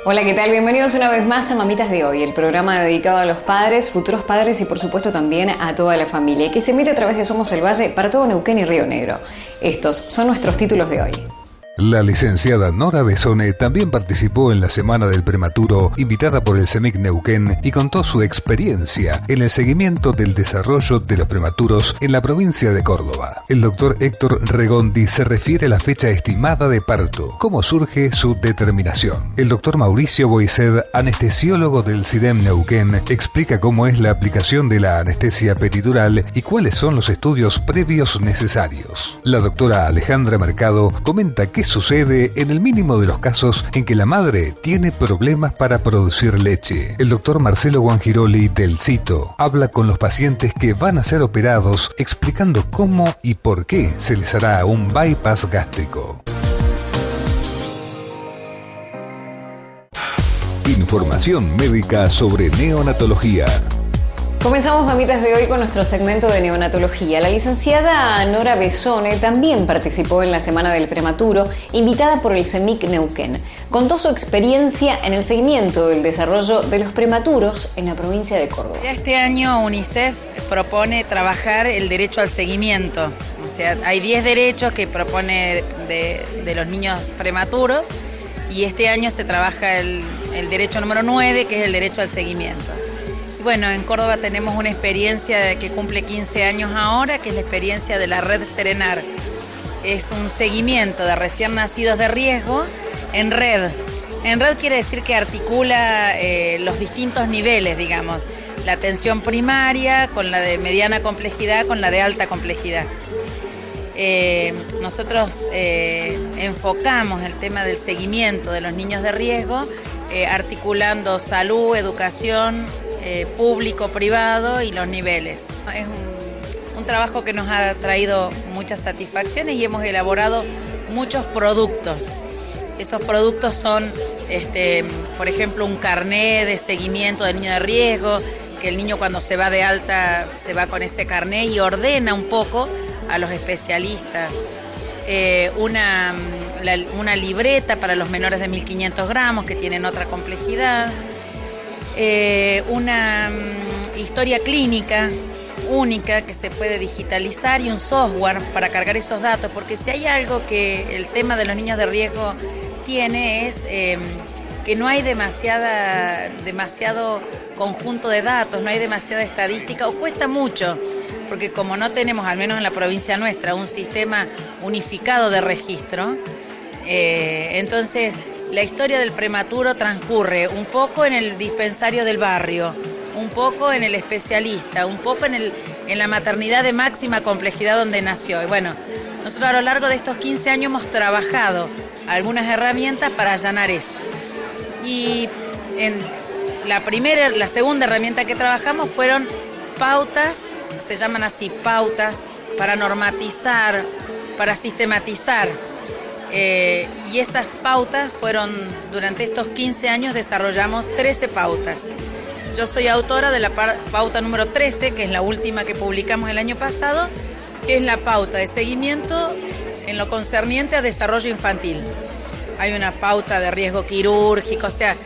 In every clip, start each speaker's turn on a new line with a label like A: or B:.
A: Hola, ¿qué tal? Bienvenidos una vez más a Mamitas de Hoy, el programa dedicado a los padres, futuros padres y por supuesto también a toda la familia, que se emite a través de Somos el Valle para todo Neuquén y Río Negro. Estos son nuestros títulos de hoy.
B: La licenciada Nora Besone también participó en la Semana del Prematuro, invitada por el CEMIC Neuquén, y contó su experiencia en el seguimiento del desarrollo de los prematuros en la provincia de Córdoba. El doctor Héctor Regondi se refiere a la fecha estimada de parto, cómo surge su determinación. El doctor Mauricio Boised, anestesiólogo del CIDEM Neuquén, explica cómo es la aplicación de la anestesia peridural y cuáles son los estudios previos necesarios. La doctora Alejandra Mercado comenta qué sucede en el mínimo de los casos en que la madre tiene problemas para producir leche. El doctor Marcelo Guangiroli del CITO habla con los pacientes que van a ser operados, explicando cómo y por qué se les hará un bypass gástrico. Información médica sobre neonatología.
A: Comenzamos Mamitas de Hoy con nuestro segmento de neonatología. La licenciada Nora Besone también participó en la Semana del Prematuro, invitada por el CEMIC Neuquén. Contó su experiencia en el seguimiento del desarrollo de los prematuros en la provincia de Córdoba.
C: Este año UNICEF propone trabajar el derecho al seguimiento. O sea, hay 10 derechos que propone de los niños prematuros y este año se trabaja el derecho número 9, que es el derecho al seguimiento. Bueno, en Córdoba tenemos una experiencia que cumple 15 años ahora, que es la experiencia de la Red Serenar. Es un seguimiento de recién nacidos de riesgo en red. En red quiere decir que articula los distintos niveles, digamos. La atención primaria con la de mediana complejidad, con la de alta complejidad. Nosotros enfocamos el tema del seguimiento de los niños de riesgo, articulando salud, educación, público, privado y los niveles. Es un trabajo que nos ha traído muchas satisfacciones y hemos elaborado muchos productos. Esos productos son, por ejemplo, un carné de seguimiento del niño de riesgo, que el niño cuando se va de alta se va con ese carné y ordena un poco a los especialistas. Una libreta para los menores de 1.500 gramos que tienen otra complejidad. Una historia clínica única que se puede digitalizar y un software para cargar esos datos, porque si hay algo que el tema de los niños de riesgo tiene es que no hay demasiado conjunto de datos, no hay demasiada estadística, o cuesta mucho, porque como no tenemos, al menos en la provincia nuestra, un sistema unificado de registro, entonces la historia del prematuro transcurre un poco en el dispensario del barrio, un poco en el especialista, un poco en la maternidad de máxima complejidad donde nació. Y bueno, nosotros a lo largo de estos 15 años hemos trabajado algunas herramientas para allanar eso. Y la segunda herramienta que trabajamos fueron pautas, se llaman así pautas, para normatizar, para sistematizar. Y esas pautas fueron, durante estos 15 años desarrollamos 13 pautas. Yo soy autora de la pauta número 13, que es la última que publicamos el año pasado, que es la pauta de seguimiento en lo concerniente a desarrollo infantil. Hay una pauta de riesgo quirúrgico, o sea,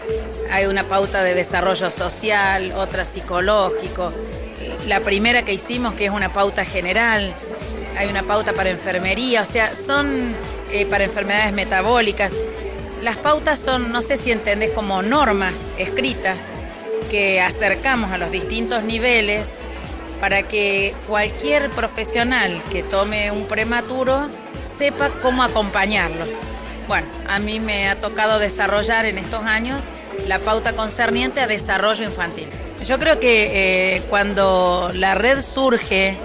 C: hay una pauta de desarrollo social, otra psicológico. La primera que hicimos, que es una pauta general, hay una pauta para enfermería, o sea, son para enfermedades metabólicas. Las pautas son, no sé si entendés, como normas escritas que acercamos a los distintos niveles para que cualquier profesional que tome un prematuro sepa cómo acompañarlo. Bueno, a mí me ha tocado desarrollar en estos años la pauta concerniente a desarrollo infantil. Yo creo que cuando la red surge,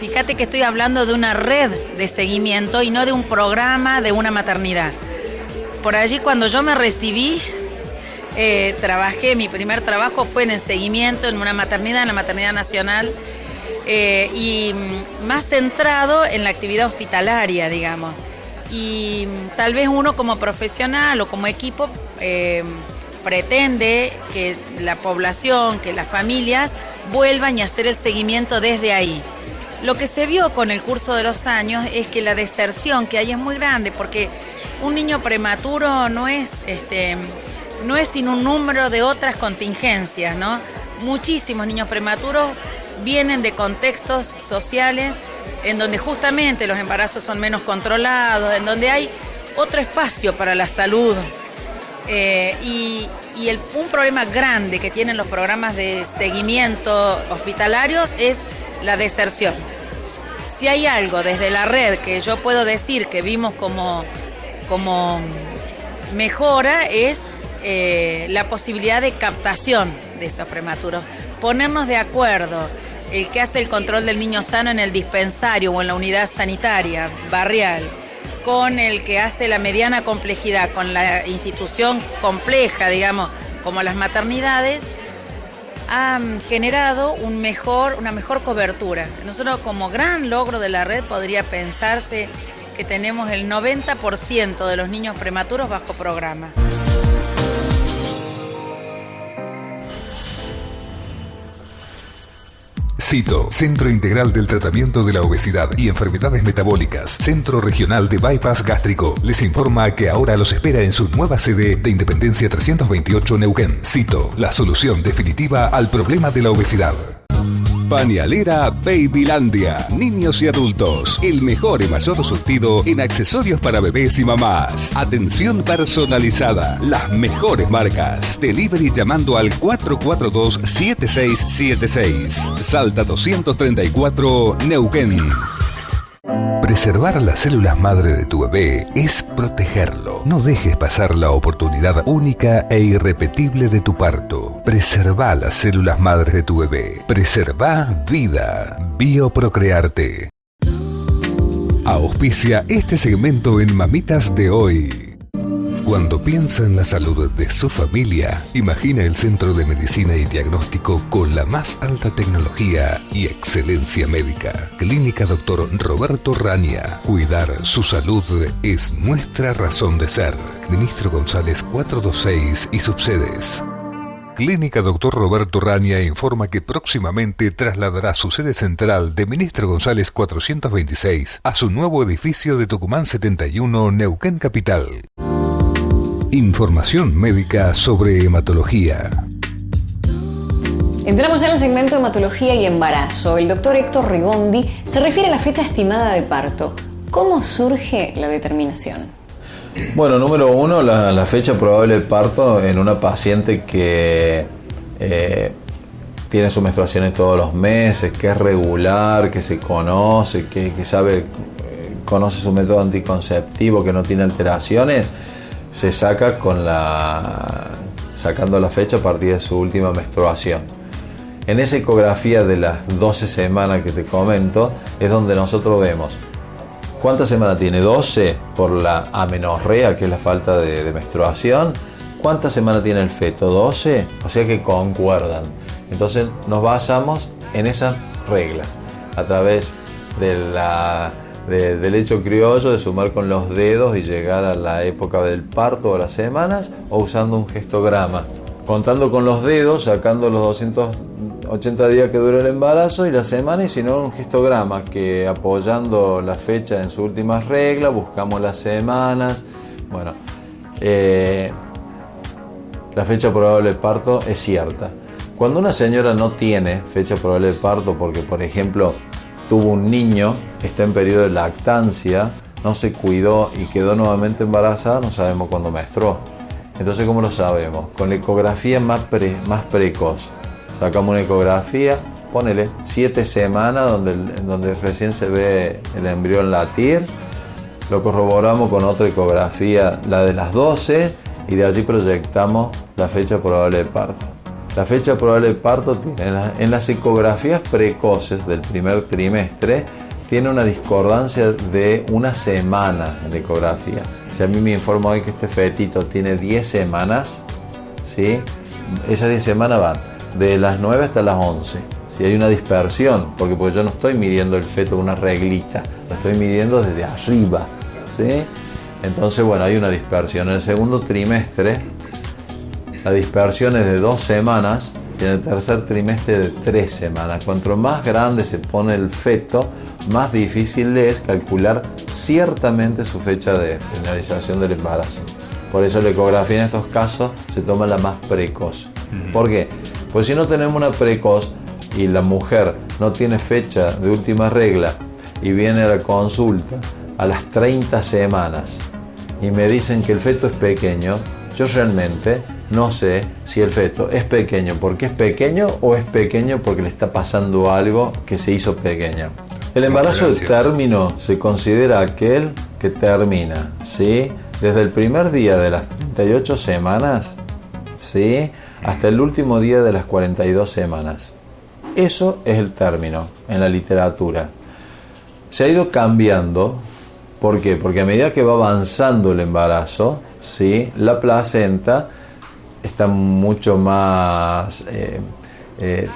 C: fíjate que estoy hablando de una red de seguimiento y no de un programa de una maternidad. Por allí cuando yo me recibí, mi primer trabajo fue en el seguimiento en una maternidad, en la Maternidad Nacional, y más centrado en la actividad hospitalaria, digamos. Y tal vez uno como profesional o como equipo pretende que la población, que las familias vuelvan a hacer el seguimiento desde ahí. Lo que se vio con el curso de los años es que la deserción que hay es muy grande, porque un niño prematuro no es sin un número de otras contingencias, ¿no? Muchísimos niños prematuros vienen de contextos sociales en donde justamente los embarazos son menos controlados, en donde hay otro espacio para la salud. Un problema grande que tienen los programas de seguimiento hospitalarios es la deserción. Si hay algo desde la red que yo puedo decir que vimos como mejora es la posibilidad de captación de esos prematuros. Ponernos de acuerdo, el que hace el control del niño sano en el dispensario o en la unidad sanitaria barrial, con el que hace la mediana complejidad, con la institución compleja, digamos, como las maternidades, ha generado una mejor cobertura. Nosotros, como gran logro de la red, podría pensarse que tenemos el 90% de los niños prematuros bajo programa.
B: CITO, Centro Integral del Tratamiento de la Obesidad y Enfermedades Metabólicas, Centro Regional de Bypass Gástrico, les informa que ahora los espera en su nueva sede de Independencia 328 Neuquén. CITO, la solución definitiva al problema de la obesidad. Pañalera Babylandia, niños y adultos, el mejor y mayor surtido en accesorios para bebés y mamás. Atención personalizada, las mejores marcas. Delivery llamando al 442-7676. Salta 234 Neuquén. Preservar las células madre de tu bebé es protegerlo. No dejes pasar la oportunidad única e irrepetible de tu parto. Preserva las células madres de tu bebé. Preserva vida. Bioprocrearte. Auspicia este segmento en Mamitas de Hoy. Cuando piensa en la salud de su familia, imagina el Centro de Medicina y Diagnóstico con la más alta tecnología y excelencia médica. Clínica Dr. Roberto Rania. Cuidar su salud es nuestra razón de ser. Ministro González 426 y subsedes. Clínica Dr. Roberto Rania informa que próximamente trasladará su sede central de Ministro González 426 a su nuevo edificio de Tucumán 71, Neuquén Capital. Información médica sobre hematología.
A: Entramos ya en el segmento de hematología y embarazo. El doctor Héctor Rigondi se refiere a la fecha estimada de parto. ¿Cómo surge la determinación?
D: Bueno, número uno, la fecha probable de parto en una paciente que tiene sus menstruaciones todos los meses, que es regular, que se conoce, que sabe, conoce su método anticonceptivo, que no tiene alteraciones. Se saca sacando la fecha a partir de su última menstruación. En esa ecografía de las 12 semanas que te comento es donde nosotros vemos cuántas semanas tiene, 12 por la amenorrea, que es la falta de menstruación. ¿Cuántas semanas tiene el feto? 12, o sea que concuerdan. Entonces nos basamos en esa regla a través del hecho criollo de sumar con los dedos y llegar a la época del parto o las semanas, o usando un gestograma, contando con los dedos, sacando los 280 días que dura el embarazo y las semanas, y si no un gestograma que apoyando la fecha en su última regla buscamos las semanas. Bueno, la fecha probable de parto es cierta. Cuando una señora no tiene fecha probable de parto porque, por ejemplo, tuvo un niño, está en periodo de lactancia, no se cuidó y quedó nuevamente embarazada, no sabemos cuándo menstruó. Entonces, ¿cómo lo sabemos? Con la ecografía más precoz. Sacamos una ecografía, ponele 7 semanas donde recién se ve el embrión latir, lo corroboramos con otra ecografía, la de las 12, y de allí proyectamos la fecha probable de parto. La fecha probable de parto en las ecografías precoces del primer trimestre tiene una discordancia de una semana de ecografía. Si a mí me informa hoy que este fetito tiene 10 semanas, ¿sí? Esas 10 semanas van de las 9 hasta las 11, Si hay una dispersión, porque yo no estoy midiendo el feto con una reglita, lo estoy midiendo desde arriba, ¿sí? Entonces, bueno, hay una dispersión. En el segundo trimestre, la dispersión es de 2 semanas y en el tercer trimestre de 3 semanas. Cuanto más grande se pone el feto, más difícil es calcular ciertamente su fecha de finalización del embarazo. Por eso la ecografía en estos casos se toma la más precoz. ¿Por qué? Pues si no tenemos una precoz y la mujer no tiene fecha de última regla y viene a la consulta a las 30 semanas y me dicen que el feto es pequeño, yo realmente no sé si el feto es pequeño porque es pequeño o es pequeño porque le está pasando algo que se hizo pequeño. El embarazo de término se considera aquel que termina, ¿sí?, desde el primer día de las 38 semanas, ¿sí?, hasta el último día de las 42 semanas. Eso es el término en la literatura. Se ha ido cambiando. ¿Por qué? Porque a medida que va avanzando el embarazo, ¿sí?, la placenta está mucho más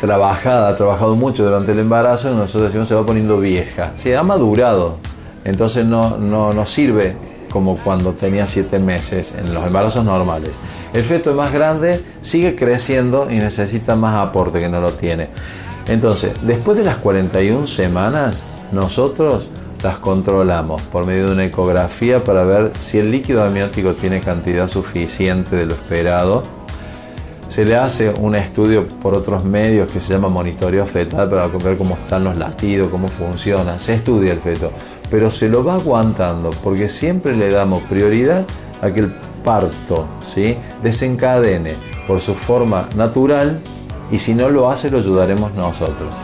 D: trabajada, ha trabajado mucho durante el embarazo y nosotros decimos se va poniendo vieja. Se ha madurado, entonces no sirve como cuando tenía 7 meses en los embarazos normales. El feto es más grande, sigue creciendo y necesita más aporte que no lo tiene. Entonces, después de las 41 semanas, nosotros las controlamos por medio de una ecografía para ver si el líquido amniótico tiene cantidad suficiente de lo esperado. Se le hace un estudio por otros medios que se llama monitoreo fetal para ver cómo están los latidos, cómo funciona. Se estudia el feto, pero se lo va aguantando porque siempre le damos prioridad a que el parto, ¿sí?, desencadene por su forma natural y si no lo hace lo ayudaremos nosotros.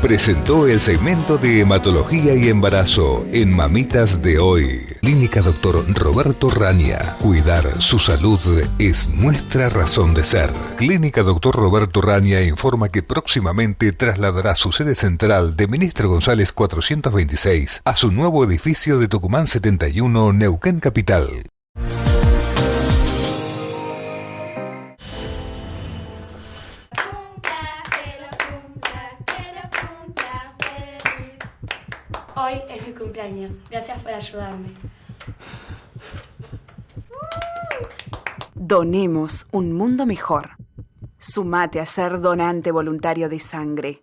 B: Presentó el segmento de hematología y embarazo en Mamitas de Hoy. Clínica Dr. Roberto Raña. Cuidar su salud es nuestra razón de ser. Clínica Dr. Roberto Raña informa que próximamente trasladará su sede central de Ministro González 426 a su nuevo edificio de Tucumán 71, Neuquén Capital.
E: Hoy es mi cumpleaños. Gracias por ayudarme.
F: Donemos un mundo mejor. Sumate a ser donante voluntario de sangre.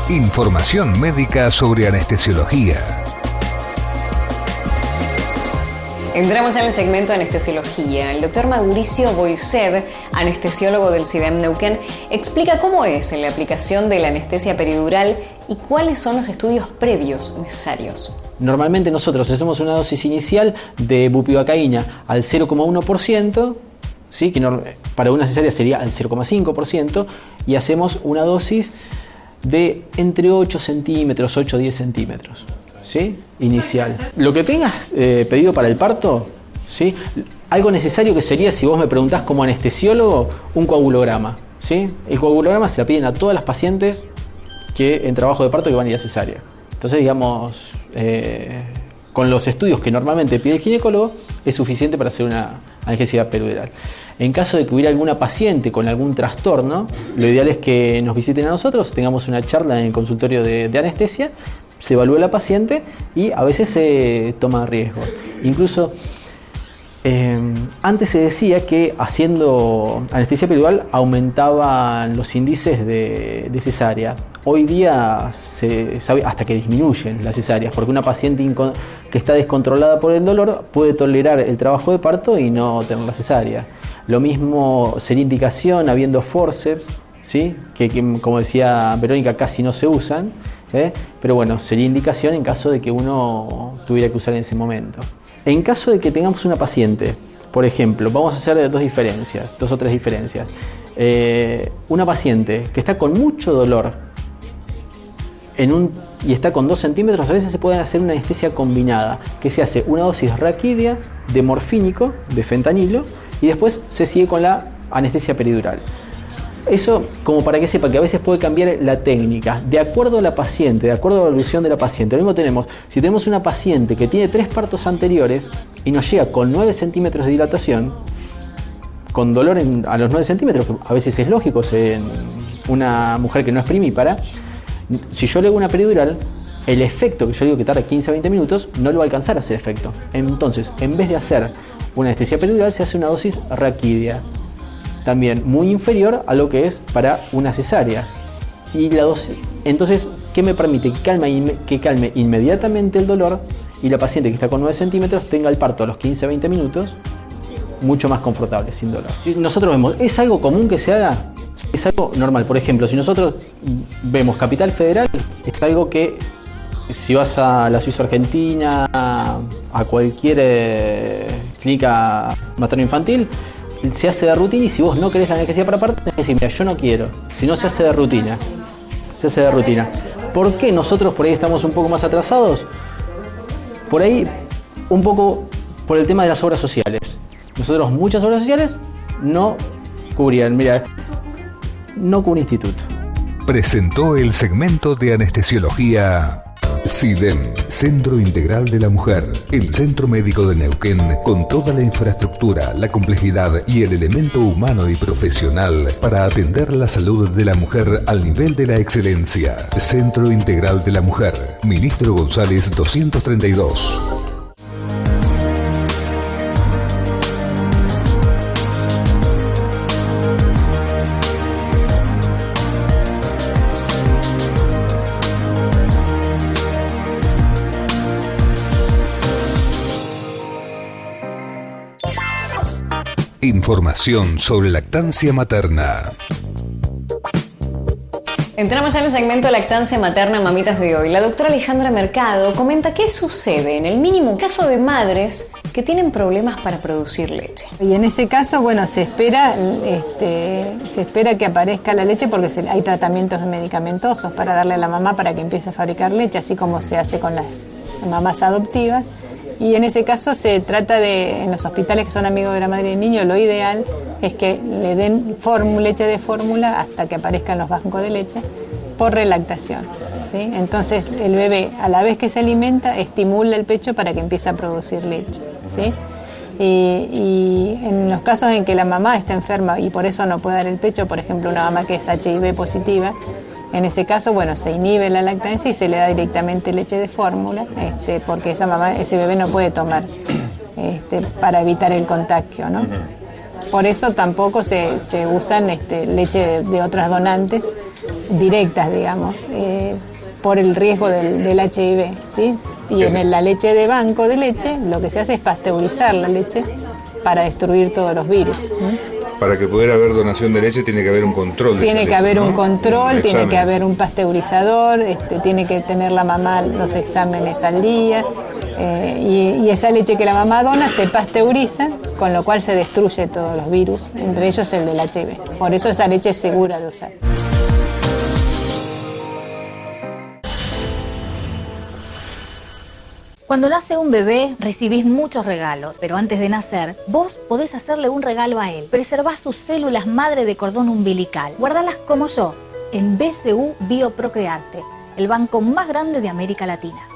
B: Información médica sobre anestesiología.
A: Entramos ya en el segmento de anestesiología. El doctor Mauricio Boised, anestesiólogo del CIDEM Neuquén, explica cómo es la aplicación de la anestesia peridural y cuáles son los estudios previos necesarios.
G: Normalmente nosotros hacemos una dosis inicial de bupivacaína al 0,1%, ¿sí?, que para una cesárea sería al 0,5%, y hacemos una dosis de entre 8 centímetros, 8 o 10 centímetros. ¿Sí? Inicial. Lo que tengas pedido para el parto, ¿sí?, algo necesario que sería, si vos me preguntás como anestesiólogo, un coagulograma, ¿sí? El coagulograma se la piden a todas las pacientes que en trabajo de parto que van a ir a cesárea. Entonces, digamos, con los estudios que normalmente pide el ginecólogo, es suficiente para hacer una analgesia peridural. En caso de que hubiera alguna paciente con algún trastorno, lo ideal es que nos visiten a nosotros, tengamos una charla en el consultorio de anestesia, se evalúa la paciente y a veces se toman riesgos. Incluso antes se decía que haciendo anestesia peridural aumentaban los índices de cesárea. Hoy día se sabe hasta que disminuyen las cesáreas, porque una paciente que está descontrolada por el dolor puede tolerar el trabajo de parto y no tener la cesárea. Lo mismo sería indicación habiendo forceps, ¿sí?, que como decía Verónica casi no se usan. Pero bueno, sería indicación en caso de que uno tuviera que usar en ese momento. En caso de que tengamos una paciente, por ejemplo, vamos a hacer dos o tres diferencias. Una paciente que está con mucho dolor y está con 2 centímetros, a veces se puede hacer una anestesia combinada, que se hace una dosis raquídea de morfínico, de fentanilo, y después se sigue con la anestesia peridural. Eso como para que sepa que a veces puede cambiar la técnica de acuerdo a la paciente, de acuerdo a la evolución de la paciente. Lo mismo si tenemos una paciente que tiene 3 partos anteriores y nos llega con 9 centímetros de dilatación, con dolor a los 9 centímetros, que a veces es lógico, en una mujer que no es primípara, si yo le hago una peridural, el efecto que yo digo que tarda 15 a 20 minutos no lo va a alcanzar a hacer efecto. Entonces, en vez de hacer una anestesia peridural, se hace una dosis raquídea, también muy inferior a lo que es para una cesárea. Y la dosis, entonces, ¿qué me permite? Que calme inmediatamente el dolor y la paciente que está con 9 centímetros tenga el parto a los 15 a 20 minutos mucho más confortable, sin dolor. Nosotros vemos, ¿es algo común que se haga? Es algo normal. Por ejemplo, si nosotros vemos Capital Federal, es algo que si vas a la Suiza Argentina, a cualquier clínica materno-infantil, se hace de rutina, y si vos no querés la anestesia para parto, tenés que decir, mira, yo no quiero. Si no, se hace de rutina. Se hace de rutina. ¿Por qué nosotros por ahí estamos un poco más atrasados? Por ahí, un poco por el tema de las obras sociales. Nosotros muchas obras sociales no cubrían, mira, no cubre instituto.
B: Presentó el segmento de anestesiología CIDEM, Centro Integral de la Mujer, el Centro Médico de Neuquén, con toda la infraestructura, la complejidad y el elemento humano y profesional para atender la salud de la mujer al nivel de la excelencia. Centro Integral de la Mujer, Ministro González 232. Información sobre lactancia materna.
A: Entramos ya en el segmento Lactancia Materna Mamitas de hoy. La doctora Alejandra Mercado comenta qué sucede en el mínimo caso de madres que tienen problemas para producir leche.
H: Y en ese caso, bueno, se espera que aparezca la leche porque hay tratamientos medicamentosos para darle a la mamá para que empiece a fabricar leche, así como se hace con las mamás adoptivas. Y en ese caso se trata en los hospitales que son amigos de la madre y el niño, lo ideal es que le den leche de fórmula hasta que aparezcan los bancos de leche por relactación, ¿sí? Entonces el bebé, a la vez que se alimenta, estimula el pecho para que empiece a producir leche, ¿sí? Y en los casos en que la mamá está enferma y por eso no puede dar el pecho, por ejemplo una mamá que es HIV positiva, en ese caso, bueno, se inhibe la lactancia y se le da directamente leche de fórmula, porque ese bebé no puede tomar para evitar el contagio, ¿no? Por eso tampoco se usan leche de otras donantes directas, digamos, por el riesgo del HIV, ¿sí? Y en la leche de banco de leche, lo que se hace es pasteurizar la leche para destruir todos los virus, ¿no?
I: Para que pudiera haber donación de leche tiene que haber un control.
H: Tiene que haber un control, tiene que haber un pasteurizador, tiene que tener la mamá los exámenes al día, y esa leche que la mamá dona se pasteuriza, con lo cual se destruye todos los virus, entre ellos el del HIV. Por eso esa leche es segura de usar.
J: Cuando nace un bebé, recibís muchos regalos, pero antes de nacer, vos podés hacerle un regalo a él. Preservá sus células madre de cordón umbilical. Guardalas como yo, en BCU Bioprocrearte, el banco más grande de América Latina.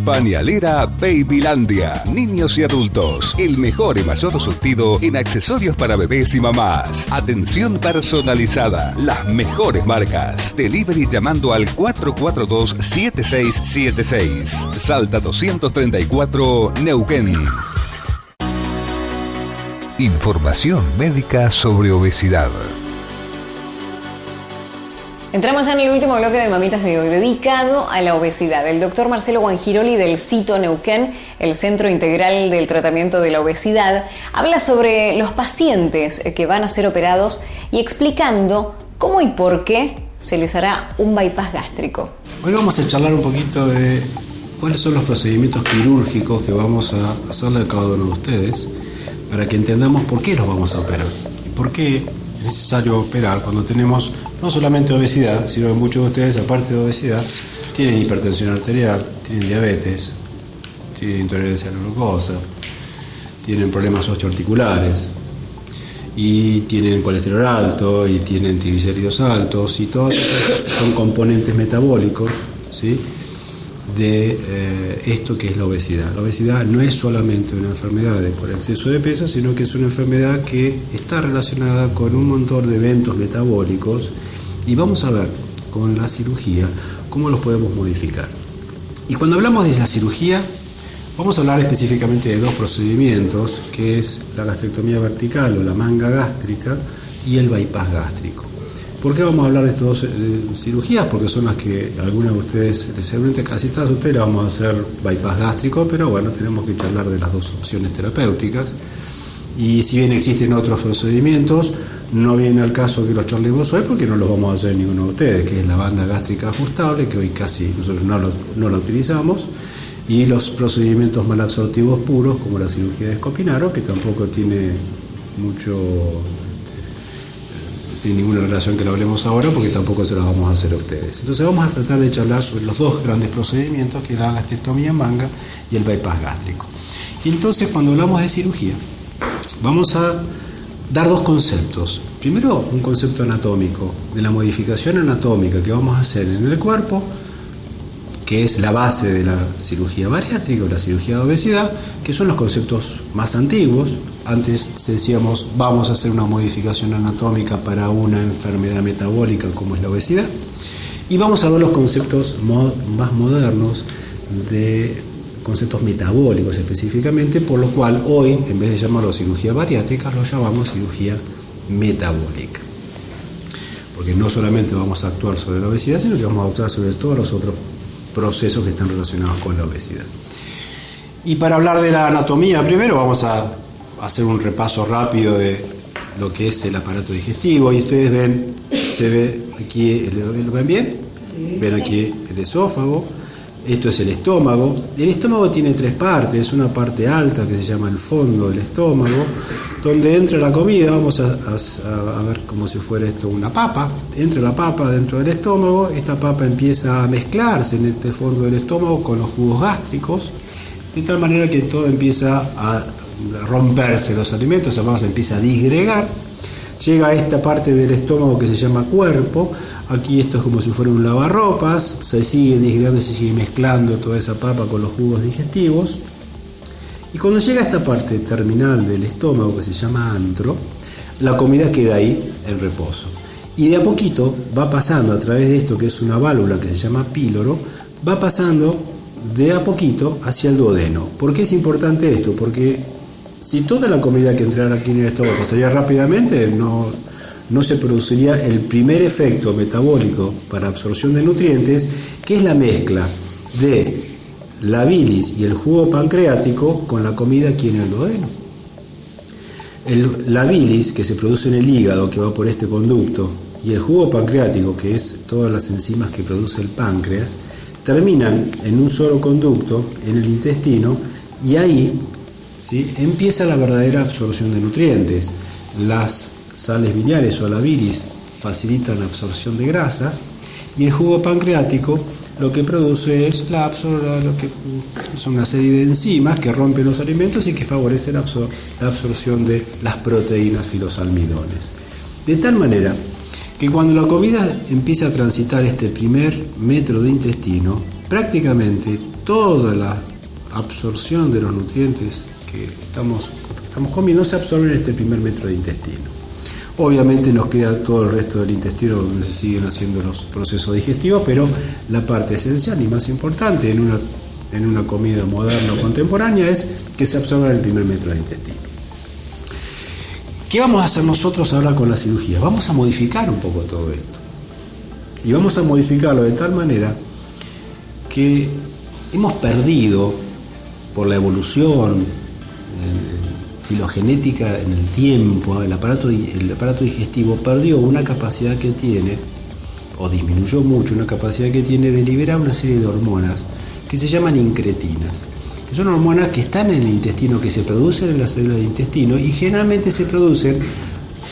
B: Pañalera Babylandia. Niños y adultos. El mejor y mayor surtido en accesorios para bebés y mamás. Atención personalizada. Las mejores marcas. Delivery llamando al 442-7676. Salta 234 Neuquén. Información médica sobre obesidad.
A: Entramos ya en el último bloque de Mamitas de hoy, dedicado a la obesidad. El doctor Marcelo Guangiroli del CITO Neuquén, el Centro Integral del Tratamiento de la Obesidad, habla sobre los pacientes que van a ser operados y explicando cómo y por qué se les hará un bypass gástrico.
K: Hoy vamos a charlar un poquito de cuáles son los procedimientos quirúrgicos que vamos a hacerle a cada uno de ustedes para que entendamos por qué los vamos a operar y por qué es necesario operar cuando tenemos no solamente obesidad, sino que muchos de ustedes, aparte de obesidad, tienen hipertensión arterial, tienen diabetes, tienen intolerancia a la glucosa, tienen problemas osteoarticulares y tienen colesterol alto y tienen triglicéridos altos, y todos esos son componentes metabólicos, ¿sí?, de esto que es la obesidad. La obesidad no es solamente una enfermedad por exceso de peso, sino que es una enfermedad que está relacionada con un montón de eventos metabólicos, y vamos a ver con la cirugía cómo los podemos modificar. Y cuando hablamos de la cirugía, vamos a hablar específicamente de dos procedimientos, que es la gastrectomía vertical o la manga gástrica y el bypass gástrico. ¿Por qué vamos a hablar de estas dos cirugías? Porque son las que algunas de ustedes, seguramente casi todas ustedes las vamos a hacer bypass gástrico, pero bueno, tenemos que charlar de las dos opciones terapéuticas. Y si bien existen otros procedimientos, no viene al caso que los charlemos hoy porque no los vamos a hacer ninguno de ustedes, que es la banda gástrica ajustable, que hoy casi nosotros no la utilizamos, y los procedimientos malabsortivos puros, como la cirugía de Scopinaro, que tampoco tiene ninguna relación que lo hablemos ahora, porque tampoco se las vamos a hacer a ustedes. Entonces vamos a tratar de charlar sobre los dos grandes procedimientos, que es la gastrectomía en manga y el bypass gástrico. Y entonces, cuando hablamos de cirugía, vamos a dar dos conceptos. Primero, un concepto anatómico, de la modificación anatómica que vamos a hacer en el cuerpo, que es la base de la cirugía bariátrica o la cirugía de obesidad, que son los conceptos más antiguos. Antes decíamos, vamos a hacer una modificación anatómica para una enfermedad metabólica como es la obesidad. Y vamos a ver los conceptos más modernos, de conceptos metabólicos específicamente, por lo cual hoy, en vez de llamarlo cirugía bariátrica, lo llamamos cirugía metabólica. Porque no solamente vamos a actuar sobre la obesidad, sino que vamos a actuar sobre todos los otros procesos que están relacionados con la obesidad. Y para hablar de la anatomía, primero vamos a hacer un repaso rápido de lo que es el aparato digestivo. Y ustedes ven, se ve aquí, ¿lo ven bien? Sí. Ven aquí el esófago. Esto es el estómago. El estómago tiene tres partes. Una parte alta que se llama el fondo del estómago, donde entra la comida. Vamos a ver como si fuera esto una papa. Entra la papa dentro del estómago. Esta papa empieza a mezclarse en este fondo del estómago con los jugos gástricos, de tal manera que todo empieza a romperse los alimentos, esa papa se empieza a disgregar. Llega a esta parte del estómago que se llama cuerpo. Aquí esto es como si fuera un lavarropas, se sigue disgregando, se sigue mezclando toda esa papa con los jugos digestivos. Y cuando llega a esta parte terminal del estómago que se llama antro, la comida queda ahí en reposo. Y de a poquito va pasando a través de esto que es una válvula que se llama píloro, va pasando de a poquito hacia el duodeno. ¿Por qué es importante esto? Porque si toda la comida que entrara aquí en el estómago pasaría rápidamente, no se produciría el primer efecto metabólico para absorción de nutrientes, que es la mezcla de la bilis y el jugo pancreático con la comida aquí en el duodeno. La bilis, que se produce en el hígado, que va por este conducto, y el jugo pancreático, que es todas las enzimas que produce el páncreas, terminan en un solo conducto en el intestino, y ahí, ¿sí?, empieza la verdadera absorción de nutrientes. Las sales biliares o la bilis facilitan la absorción de grasas, y el jugo pancreático lo que produce es lo que son una serie de enzimas que rompen los alimentos y que favorecen la absorción de las proteínas y los almidones. De tal manera que cuando la comida empieza a transitar este primer metro de intestino, prácticamente toda la absorción de los nutrientes que estamos comiendo se absorbe en este primer metro de intestino. Obviamente nos queda todo el resto del intestino donde se siguen haciendo los procesos digestivos, pero la parte esencial y más importante en una comida moderna o contemporánea es que se absorba en el primer metro del intestino. ¿Qué vamos a hacer nosotros ahora con la cirugía? Vamos a modificar un poco todo esto. Y vamos a modificarlo de tal manera que hemos perdido, por la evolución filogenética en el tiempo, el aparato digestivo perdió una capacidad que tiene, o disminuyó mucho una capacidad que tiene de liberar una serie de hormonas que se llaman incretinas, que son hormonas que están en el intestino, que se producen en las células del intestino y generalmente se producen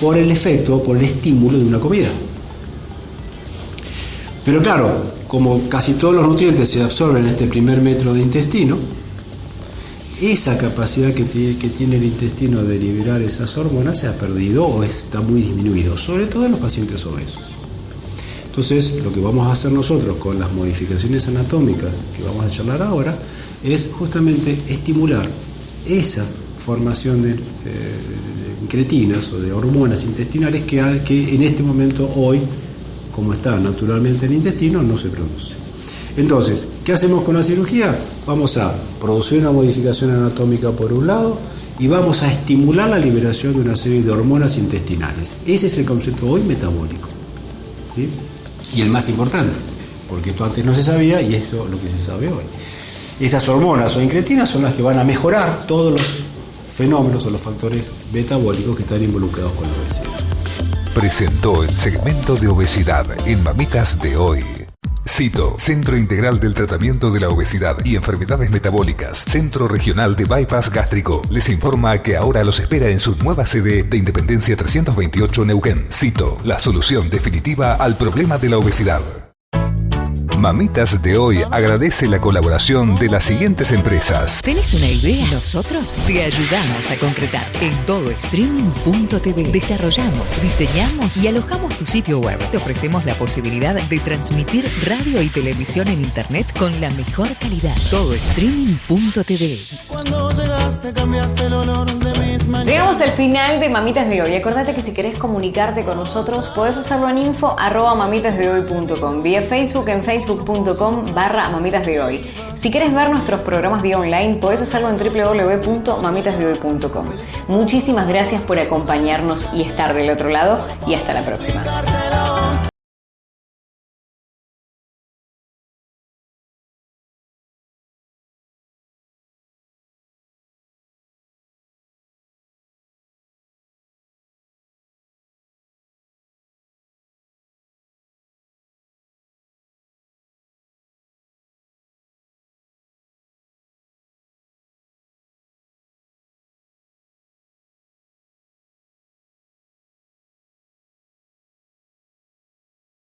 K: por el efecto, por el estímulo de una comida. Pero claro, como casi todos los nutrientes se absorben en este primer metro de intestino, esa capacidad que tiene el intestino de liberar esas hormonas se ha perdido o está muy disminuido, sobre todo en los pacientes obesos. Entonces, lo que vamos a hacer nosotros con las modificaciones anatómicas que vamos a charlar ahora es justamente estimular esa formación de incretinas o de hormonas intestinales que en este momento hoy, como está naturalmente en el intestino, no se produce. Entonces, ¿qué hacemos con la cirugía? Vamos a producir una modificación anatómica por un lado y vamos a estimular la liberación de una serie de hormonas intestinales. Ese es el concepto hoy metabólico, ¿sí? Y el más importante, porque esto antes no se sabía y esto es lo que se sabe hoy. Esas hormonas o incretinas son las que van a mejorar todos los fenómenos o los factores metabólicos que están involucrados con la obesidad.
B: Presentó el segmento de obesidad en Mamitas de hoy. CITO, Centro Integral del Tratamiento de la Obesidad y Enfermedades Metabólicas, Centro Regional de Bypass Gástrico, les informa que ahora los espera en su nueva sede de Independencia 328 Neuquén. CITO, la solución definitiva al problema de la obesidad. Mamitas de hoy agradece la colaboración de las siguientes empresas.
L: ¿Tenés una idea? Nosotros te ayudamos a concretar. En todostreaming.tv desarrollamos, diseñamos y alojamos tu sitio web. Te ofrecemos la posibilidad de transmitir radio y televisión en internet con la mejor calidad. Todostreaming.tv.
M: Cuando llegaste cambiaste el olor de mis mañanas.
A: Llegamos al final de Mamitas de hoy. Acordate que si querés comunicarte con nosotros, podés hacerlo en info@mamitasdehoy.com, vía Facebook en facebook.com/mamitasdehoy. Si querés ver nuestros programas vía online, podés hacerlo en www.mamitasdehoy.com. Muchísimas gracias por acompañarnos y estar del otro lado, y hasta la próxima.